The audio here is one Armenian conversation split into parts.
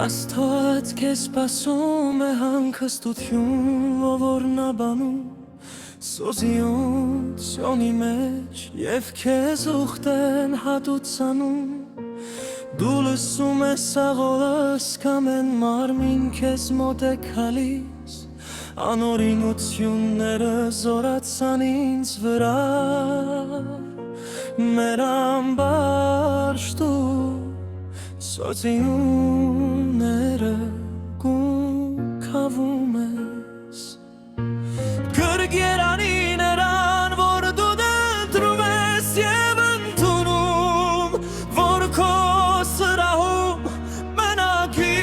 Աստված քեզ սպասում է հանգստություն, ով օրնաբանում սոզիոնի մեջ և քեզ ուխտեն հատուցանում Դու լսում ես աղոլս կամեն մարմին քեզ մոտ է քալիս Անօրինությունները զորացան ինձ վրա Մեր ամբարշտու Սոզիունները կունքավում ես Գրգերանի նրան, որ դու դընտրում ես և ընդունում Որ քո սրահում մենակի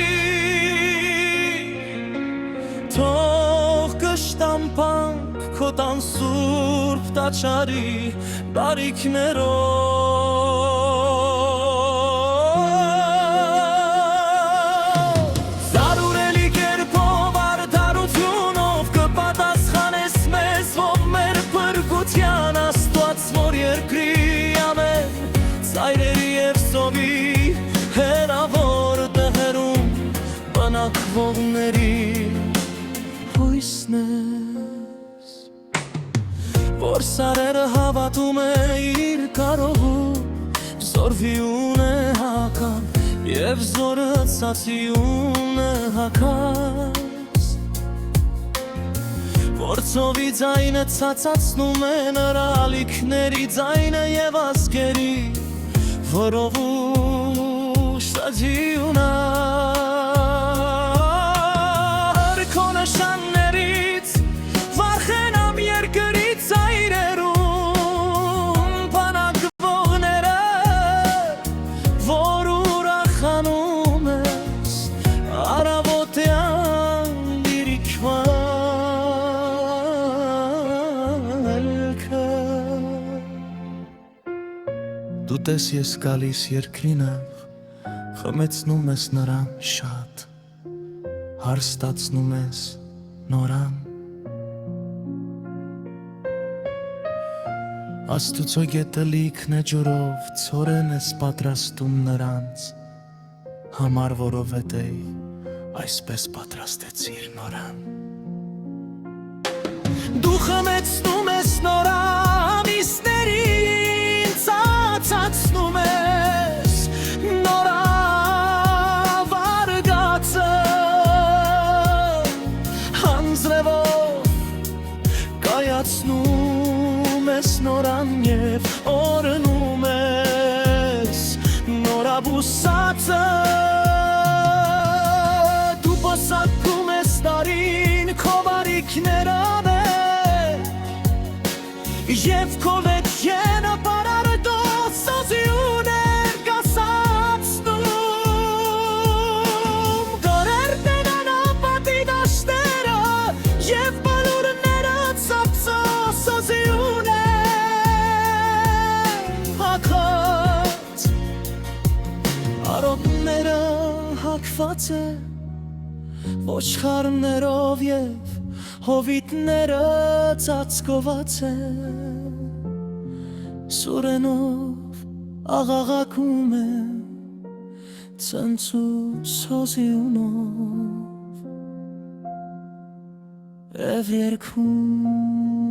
Թող կշտամպանք քո տան սուրբ տաճարի բարիքներով Ծայրերի և սովի հերավոր տեղերում բնակվողների հույսն ես Որ սարերը հավատում է իր կարողում Զորվի ունեհական և զորը ծացի ունեհակած Որ ծովի ձայնը ծածացնում է նրա ալիքների ձայնը և ասկերի Որով ուշտաջի ունար Քո նշաններից վախենամ երկրի ծայրերում Բանակվողները, որ ուրախանում ես Առավոտյան իրիկվալքը Դու տես ես գալիս երկրինով, խմեցնում ես նրան շատ, հարստացնում ես նորան Աստուծո գետը լիքն է ջուրով, ցորեն ես պատրաստում նրանց Համար որովհետև այսպես պատրաստեցիր նորան Դու խմեցնում ես նորան իսներին Ծածացնում ես նորավարգացը Հանձրևով կայացնում ես նորան և օրնում ես նորաբուսածը Դու պոսակում ես տարին քո բարիքներով է Եվ քո վետ ենապարարդով սոզիուներ կասացնում Գորերտեն անապատի դաշտերը և բալուրները ծապծո սոզիուներ հակած Արոտները հակված է ոչխարներով և հովիտները ծածկոված է Սուրենով աղաղակում է ծնծու սոզիունով Եվ երգում